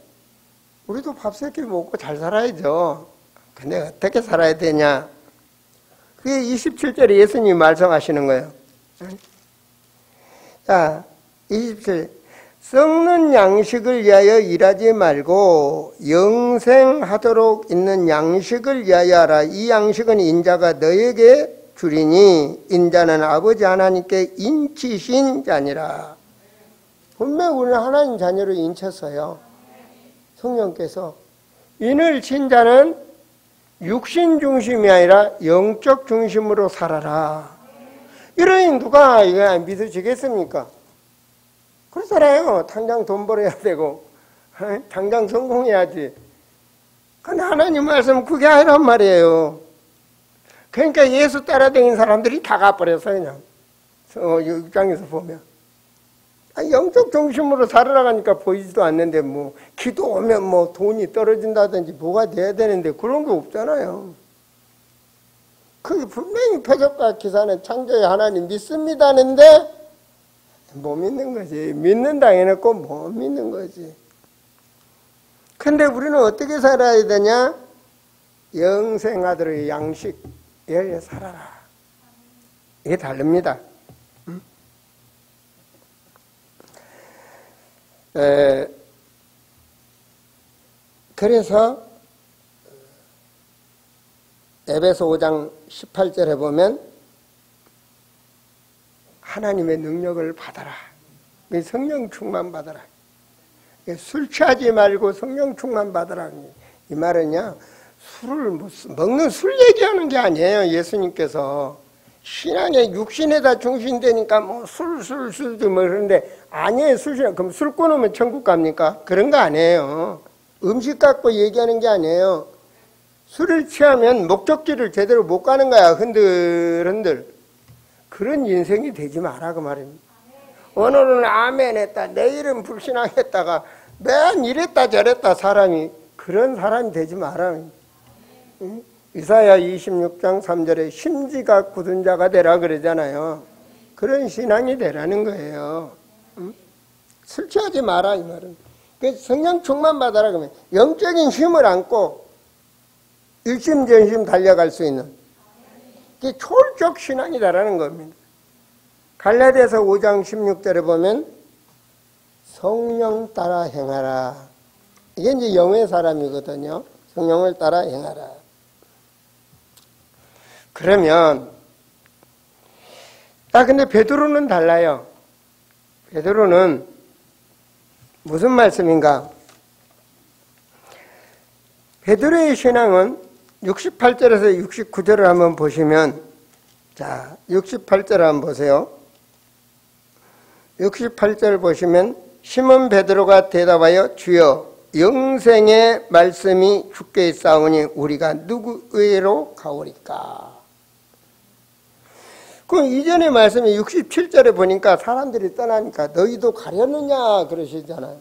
Speaker 1: 우리도 밥 세 끼 먹고 잘 살아야죠. 근데 어떻게 살아야 되냐? 그게 27절에 예수님이 말씀하시는 거예요. 자, 27. 썩는 양식을 위하여 일하지 말고 영생하도록 있는 양식을 위하여 하라. 이 양식은 인자가 너에게 주리니 인자는 아버지 하나님께 인치신 자니라. 분명 우리는 하나님 자녀로 인쳤어요. 성령께서. 인을 친 자는 육신 중심이 아니라 영적 중심으로 살아라. 이러니 누가 이거 믿어지겠습니까? 그렇잖아요. 당장 돈 벌어야 되고 당장 성공해야지. 근데 하나님 말씀 그게 아니란 말이에요. 그러니까 예수 따라다니는 사람들이 다 가버렸어 그냥. 6장에서 보면. 영적 중심으로 살아가니까 보이지도 않는데 뭐 기도 오면 뭐 돈이 떨어진다든지 뭐가 돼야 되는데 그런 게 없잖아요. 그게 분명히 표적과 기사는 창조의 하나님 믿습니다는데 못 믿는 거지. 믿는다 해놓고 못 믿는 거지. 근데 우리는 어떻게 살아야 되냐? 영생하도록 양식 열려 살아라. 이게 다릅니다. 그래서 에베소 5장 18절에 보면 하나님의 능력을 받아라. 성령 충만 받아라. 술 취하지 말고 성령 충만 받아라. 이 말은요, 술을 먹는 술 얘기하는 게 아니에요. 예수님께서 신앙의 육신에다 중심되니까 뭐 술도 뭐 그런데 아니에요. 그럼 술 끊으면 천국 갑니까? 그런 거 아니에요. 음식 갖고 얘기하는 게 아니에요. 술을 취하면 목적지를 제대로 못 가는 거야. 흔들흔들. 그런 인생이 되지 마라 그 말입니다. 오늘은 아멘 했다. 내일은 불신앙했다가 맨 이랬다 저랬다 사람이. 그런 사람이 되지 마라. 응? 이사야 26장 3절에 심지가 굳은 자가 되라 그러잖아요. 그런 신앙이 되라는 거예요. 응? 술 취하지 마라 이 말은. 성령 충만 받아라 그러면 영적인 힘을 안고 일심전심 달려갈 수 있는 그게 초월적 신앙이다라는 겁니다. 갈라디아서 5장 16절에 보면 성령 따라 행하라. 이게 이제 영의 사람이거든요. 성령을 따라 행하라. 그러면 근데 베드로는 달라요. 베드로는 무슨 말씀인가? 베드로의 신앙은 68절에서 69절을 한번 보시면, 자, 68절 한번 보세요. 68절 보시면 시몬 베드로가 대답하여 주여 영생의 말씀이 주께 있사오니 우리가 누구에게로 가오리까? 그럼 이전의 말씀이 67절에 보니까 사람들이 떠나니까 너희도 가려느냐 그러시잖아요.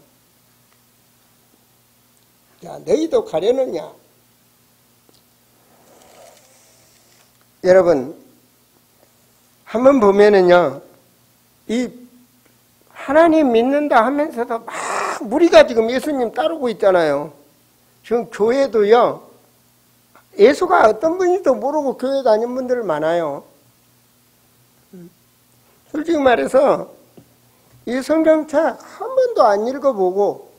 Speaker 1: 야, 너희도 가려느냐? 여러분, 한번 보면은요, 이 하나님 믿는다 하면서도 막 무리가 지금 예수님 따르고 있잖아요. 지금 교회도요, 예수가 어떤 분인지도 모르고 교회 다니는 분들 많아요. 솔직히 말해서 이 성경책 한 번도 안 읽어보고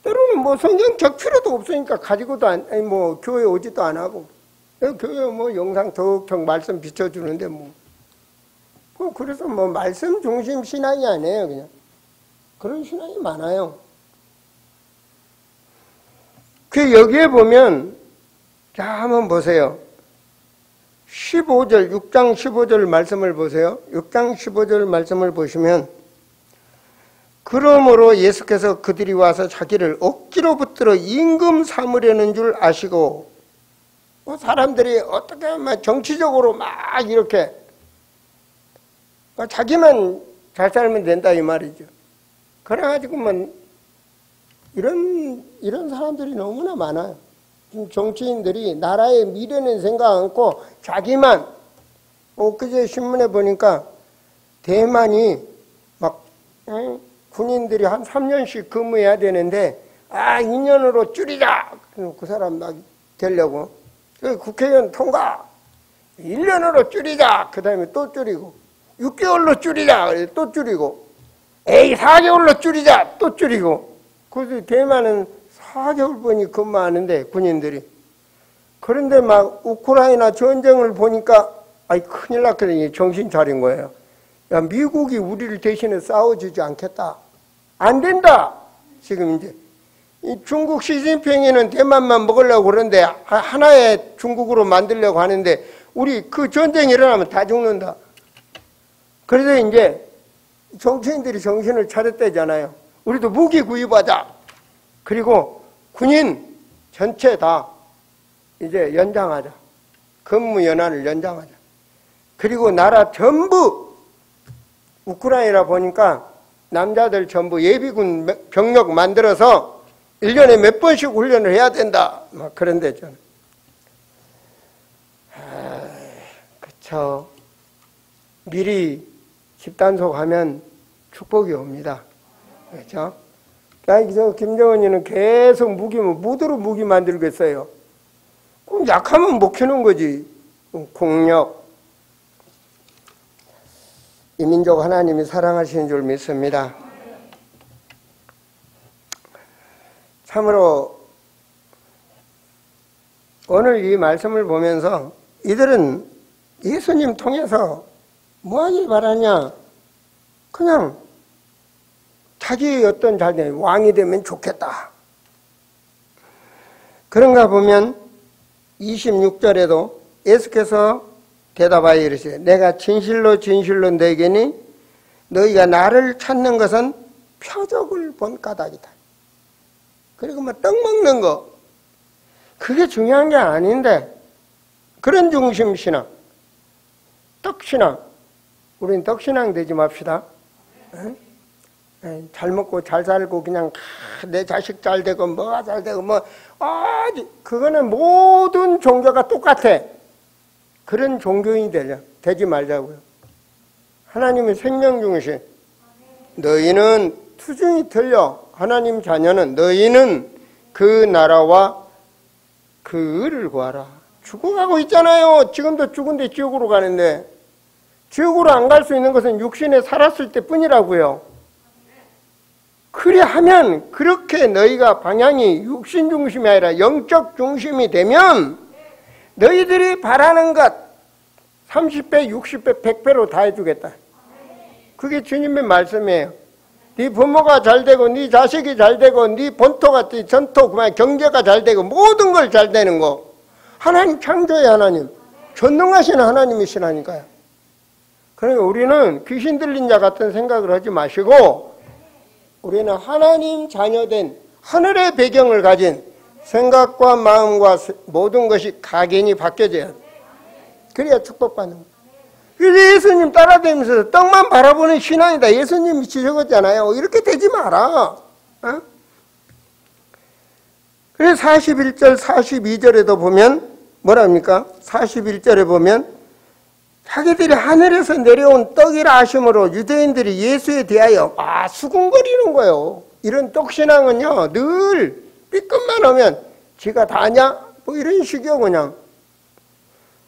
Speaker 1: 때로는 뭐 성경책 필요도 없으니까 가지고도 교회 오지도 안 하고 교회 뭐 영상 덕적 말씀 비춰주는데 그래서 말씀 중심 신앙이 아니에요. 그냥 그런 신앙이 많아요. 여기에 보면 자 한번 보세요. 15절 6장 15절 말씀을 보세요. 6장 15절 말씀을 보시면 그러므로 예수께서 그들이 와서 자기를 억지로 붙들어 임금 삼으려는 줄 아시고 사람들이 어떻게 하면 정치적으로 막 이렇게 자기만 잘 살면 된다 이 말이죠. 그래가지고 이런 사람들이 너무나 많아요. 정치인들이 나라의 미래는 생각 않고 자기만 엊그제 신문에 보니까 대만이 군인들이 한 3년씩 근무해야 되는데 2년으로 줄이자. 그 사람 막 되려고. 국회의원 통과. 1년으로 줄이자. 그 다음에 또 줄이고. 6개월로 줄이자. 또 줄이고. 4개월로 줄이자. 또 줄이고. 그래서 대만은 4개월분이 근무하는데 군인들이. 그런데 막 우크라이나 전쟁을 보니까 큰일 났거든요. 정신 차린 거예요. 야, 미국이 우리를 대신에 싸워주지 않겠다. 안 된다. 지금 이제 이 중국 시진핑이는 대만만 먹으려고 그러는데 하나의 중국으로 만들려고 하는데 우리 그 전쟁이 일어나면 다 죽는다. 그래서 이제 정치인들이 정신을 차렸다잖아요. 우리도 무기 구입하자. 그리고 군인 전체 다 이제 연장하자. 근무 연한을 연장하자. 그리고 나라 전부 우크라이나 보니까 남자들 전부 예비군 병력 만들어서 1년에 몇 번씩 훈련을 해야 된다. 막 그런 데잖아요. 그쵸. 미리 집단속 하면 축복이 옵니다. 그렇죠? 저 김정은이는 계속 무드로 무기 만들겠어요. 그럼 약하면 못 키우는 거지. 공력. 이 민족 하나님이 사랑하시는 줄 믿습니다. 참으로 오늘 이 말씀을 보면서 이들은 예수님 통해서 뭐 하길 바라냐? 그냥 자기의 어떤 자녀 왕이 되면 좋겠다. 그런가 보면 26절에도 예수께서 대답하여 이르시되 내가 진실로 진실로 너희에게 너희가 나를 찾는 것은 표적을 본 까닭이다. 그리고 뭐 떡 먹는 거 그게 중요한 게 아닌데 그런 중심 신앙, 떡신앙, 우린 떡신앙 되지 맙시다. 잘 먹고 잘 살고 그냥 내 자식 잘 되고 뭐가 잘 되고 그거는 모든 종교가 똑같아. 그런 종교인이 되지 말자고요. 하나님의 생명 중심. 너희는 투중이 틀려. 하나님 자녀는 너희는 그 나라와 그 의를 구하라. 죽어가고 있잖아요. 지금도 죽은데 지옥으로 가는데 지옥으로 안 갈 수 있는 것은 육신에 살았을 때 뿐이라고요. 그래 하면 그렇게 너희가 방향이 육신 중심이 아니라 영적 중심이 되면 너희들이 바라는 것 30배, 60배, 100배로 다 해주겠다. 그게 주님의 말씀이에요. 네 부모가 잘 되고 네 자식이 잘 되고 네 본토가 네 전토 그만 경제가 잘 되고 모든 걸 잘 되는 거. 하나님 창조의 하나님, 전능하신 하나님이시라니까요. 그러니까 우리는 귀신 들린 자 같은 생각을 하지 마시고 우리는 하나님 자녀된 하늘의 배경을 가진 생각과 마음과 모든 것이 각인이 바뀌어져야 돼. 그래야 축복받는 거예요. 그래서 예수님 따라다니면서 떡만 바라보는 신앙이다. 예수님이 지적했잖아요. 이렇게 되지 마라. 그래서 41절, 42절에도 보면 뭐랍니까? 41절에 보면 자기들이 하늘에서 내려온 떡이라 하심으로 유대인들이 예수에 대하여 수군거리는 거예요. 이런 떡신앙은요 늘 삐끗만 하면 지가 다냐? 뭐 이런 식이요 그냥.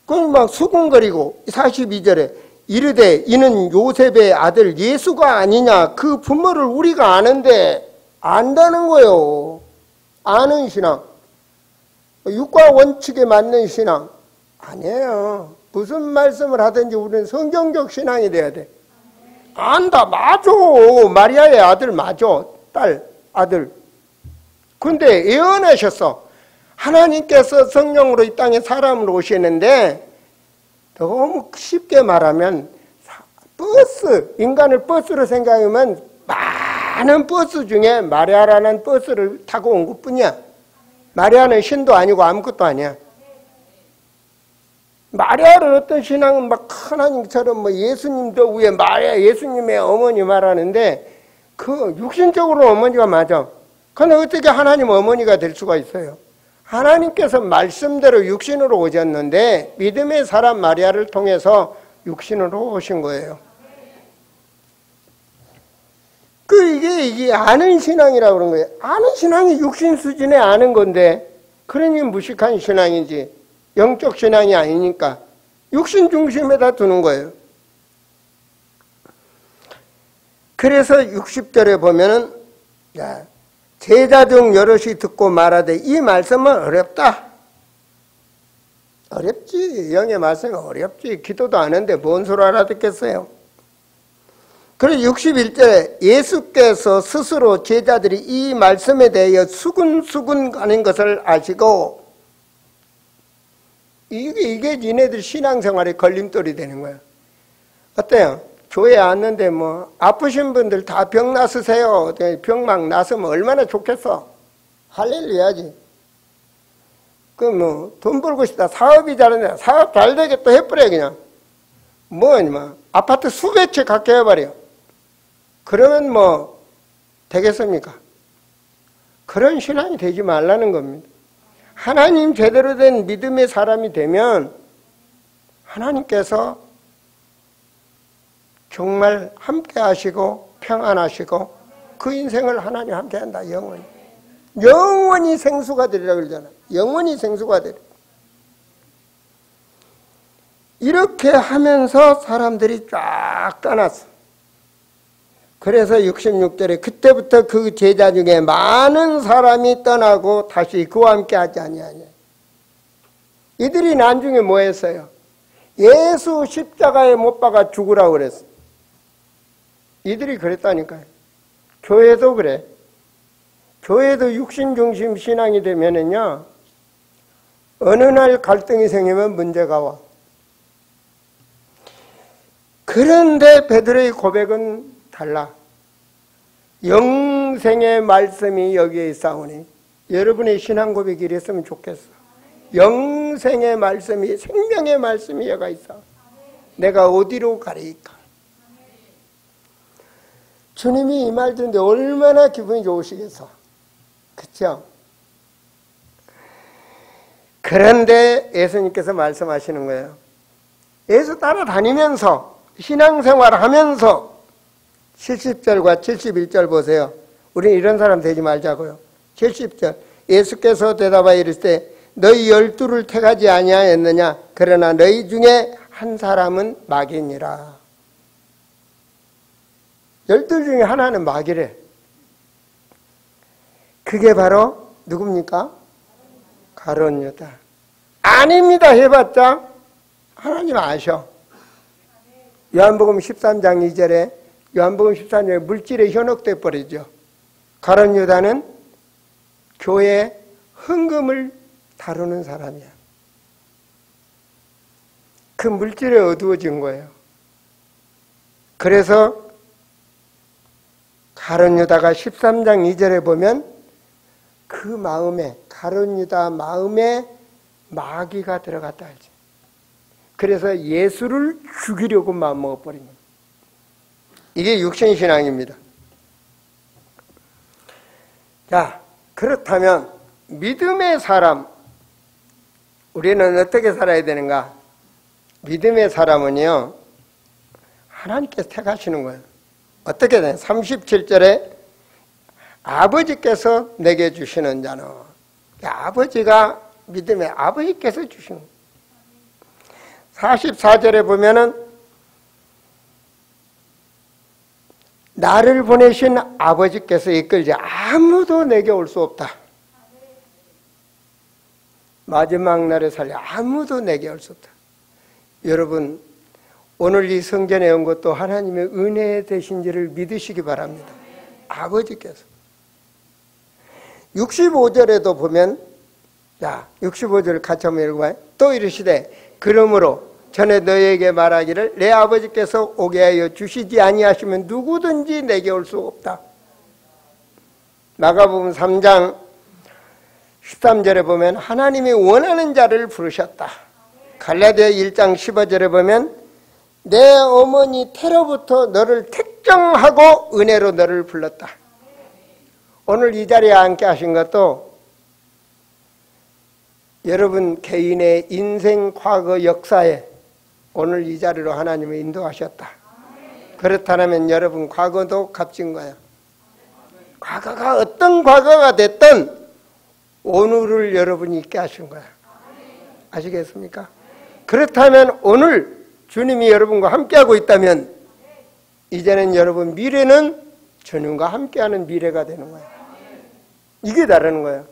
Speaker 1: 그럼 막 수군거리고 42절에 이르되 이는 요셉의 아들 예수가 아니냐? 그 부모를 우리가 아는데 안다는 거예요. 아는 신앙. 육과 원칙에 맞는 신앙 아니에요. 무슨 말씀을 하든지 우리는 성경적 신앙이 돼야 돼. 안다. 맞아. 마리아의 아들 맞아. 딸 아들. 근데 예언하셨어. 하나님께서 성령으로 이 땅에 사람으로 오시는데 너무 쉽게 말하면 인간을 버스로 생각하면 많은 버스 중에 마리아라는 버스를 타고 온 것뿐이야. 마리아는 신도 아니고 아무것도 아니야. 마리아를 어떤 신앙은 막 하나님처럼 뭐 예수님도 위에 마리아 예수님의 어머니 말하는데 그 육신적으로 어머니가 맞아. 그런데 어떻게 하나님 어머니가 될 수가 있어요? 하나님께서 말씀대로 육신으로 오셨는데 믿음의 사람 마리아를 통해서 육신으로 오신 거예요. 이게 아는 신앙이라고 그런 거예요. 아는 신앙이 육신 수준에 아는 건데, 그러니 무식한 신앙이지, 영적 신앙이 아니니까, 육신 중심에다 두는 거예요. 그래서 60절에 보면은, 제자 중 여럿이 듣고 말하되 이 말씀은 어렵다. 어렵지. 영의 말씀은 어렵지. 기도도 안 하는데 뭔 소리 알아듣겠어요. 그리고 61절에 예수께서 스스로 제자들이 이 말씀에 대하여 수근수근 가는 것을 아시고, 이게 니네들 신앙생활에 걸림돌이 되는 거야. 어때요? 교회 왔는데 뭐 아프신 분들 다 병 나으세요. 병 막 나으면 얼마나 좋겠어. 할렐루야지. 그 뭐 돈 벌고 싶다. 사업이 잘하네. 사업 잘 되겠다 해버려 그냥. 뭐 아파트 수백 채 갖게 해버려. 그러면 뭐 되겠습니까? 그런 신앙이 되지 말라는 겁니다. 하나님 제대로 된 믿음의 사람이 되면 하나님께서 정말 함께 하시고 평안하시고 그 인생을 하나님 함께 한다. 영원히 생수가 되리라고 그러잖아. 영원히 생수가 되리. 이렇게 하면서 사람들이 쫙 떠났어. 그래서 66절에 그때부터 그 제자 중에 많은 사람이 떠나고 다시 그와 함께 하지 아니하냐. 이들이 나중에 뭐 했어요? 예수 십자가에 못 박아 죽으라고 그랬어. 이들이 그랬다니까요. 교회도 그래. 교회도 육신 중심 신앙이 되면은요, 어느 날 갈등이 생기면 문제가 와. 그런데 베드로의 고백은 달라. 영생의 말씀이 여기에 있사오니, 여러분의 신앙 고백이 이랬으면 좋겠어. 영생의 말씀이, 생명의 말씀이 여가 있어. 내가 어디로 가리까? 주님이 이 말 듣는데 얼마나 기분이 좋으시겠어. 그렇죠? 그런데 예수님께서 말씀하시는 거예요. 예수 따라다니면서 신앙생활 하면서 70절과 71절 보세요. 우리는 이런 사람 되지 말자고요. 70절 예수께서 대답하여 이르시되 너희 12를 택하지 아니하였느냐? 그러나 너희 중에 한 사람은 마귀니라. 12 중에 하나는 마귀래. 그게 바로 누굽니까? 가룟 유다. 아닙니다 해봤자 하나님 아셔. 요한복음 13장 2절에 요한복음 13장에 물질에 현혹돼 버리죠. 가룟 유다는 교회 헌금을 다루는 사람이야. 그 물질에 어두워진 거예요. 그래서 가룟 유다가 13장 2절에 보면 그 마음에, 가룟 유다 마음에 마귀가 들어갔다 하지. 그래서 예수를 죽이려고 마음먹어버린 겁니다. 이게 육신신앙입니다. 자, 그렇다면 믿음의 사람, 우리는 어떻게 살아야 되는가? 믿음의 사람은요, 하나님께서 택하시는 거예요. 어떻게 되냐? 37절에 아버지께서 내게 주시는 자는, 아버지가 믿음의 아버지께서 주시는 거예요. 44절에 보면은 나를 보내신 아버지께서 이끌지 아무도 내게 올 수 없다. 마지막 날에 살려 아무도 내게 올 수 없다. 여러분, 오늘 이 성전에 온 것도 하나님의 은혜 되신지를 믿으시기 바랍니다. 아버지께서. 65절에도 보면, 자, 65절 같이 한번 읽어봐요. 또 이르시되 그러므로 전에 너희에게 말하기를 내 아버지께서 오게 하여 주시지 아니하시면 누구든지 내게 올 수 없다. 마가복음 3장 13절에 보면 하나님이 원하는 자를 부르셨다. 갈라디아 1장 15절에 보면 내 어머니 태로부터 너를 택정하고 은혜로 너를 불렀다. 오늘 이 자리에 앉게 하신 것도 여러분 개인의 인생 과거 역사에 오늘 이 자리로 하나님을 인도하셨다. 그렇다면 여러분 과거도 값진 거예요. 과거가 어떤 과거가 됐든 오늘을 여러분이 있게 하신 거야. 아시겠습니까? 그렇다면 오늘 주님이 여러분과 함께하고 있다면 이제는 여러분 미래는 주님과 함께하는 미래가 되는 거예요. 이게 다르는 거예요.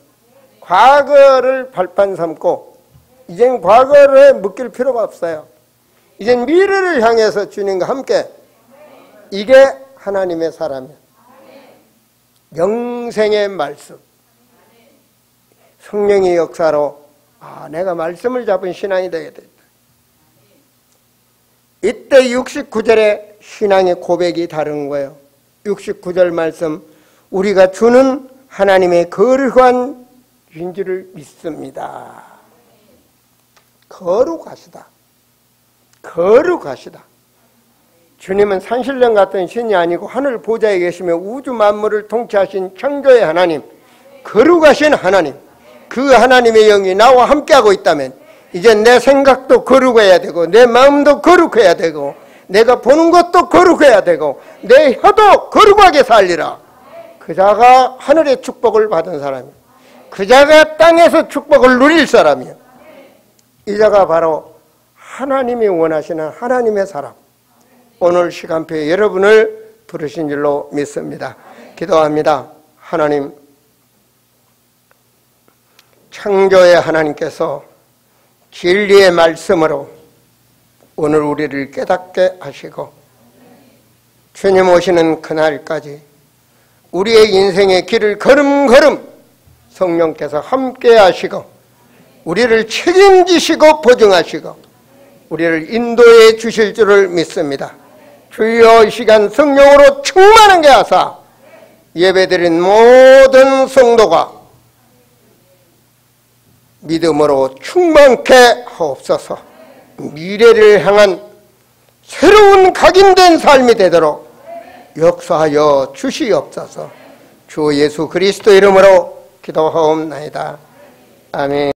Speaker 1: 과거를 발판 삼고 이젠 과거를 묶일 필요가 없어요. 이젠 미래를 향해서 주님과 함께, 이게 하나님의 사람이에요. 영생의 말씀, 성령의 역사로 내가 말씀을 잡은 신앙이 되게 됐다. 이때 69절의 신앙의 고백이 다른 거예요. 69절 말씀, 우리가 주는 하나님의 거룩한 인지를 믿습니다. 거룩하시다. 거룩하시다. 주님은 산신령 같은 신이 아니고 하늘 보좌에 계시며 우주 만물을 통치하신 창조의 하나님, 거룩하신 하나님, 그 하나님의 영이 나와 함께하고 있다면 이제 내 생각도 거룩해야 되고 내 마음도 거룩해야 되고 내가 보는 것도 거룩해야 되고 내 혀도 거룩하게 살리라. 그 자가 하늘의 축복을 받은 사람이에요. 그 자가 땅에서 축복을 누릴 사람이에요. 이 자가 바로 하나님이 원하시는 하나님의 사람. 오늘 시간표에 여러분을 부르신 줄로 믿습니다. 기도합니다. 하나님, 창조의 하나님께서 진리의 말씀으로 오늘 우리를 깨닫게 하시고 주님 오시는 그날까지 우리의 인생의 길을 걸음걸음 성령께서 함께 하시고 우리를 책임지시고 보증하시고 우리를 인도해 주실 줄을 믿습니다. 주여, 이 시간 성령으로 충만하게 하사 예배드린 모든 성도가 믿음으로 충만케 하옵소서. 미래를 향한 새로운 각인된 삶이 되도록 역사하여 주시옵소서. 주 예수 그리스도 이름으로 기도하옵나이다. 아멘.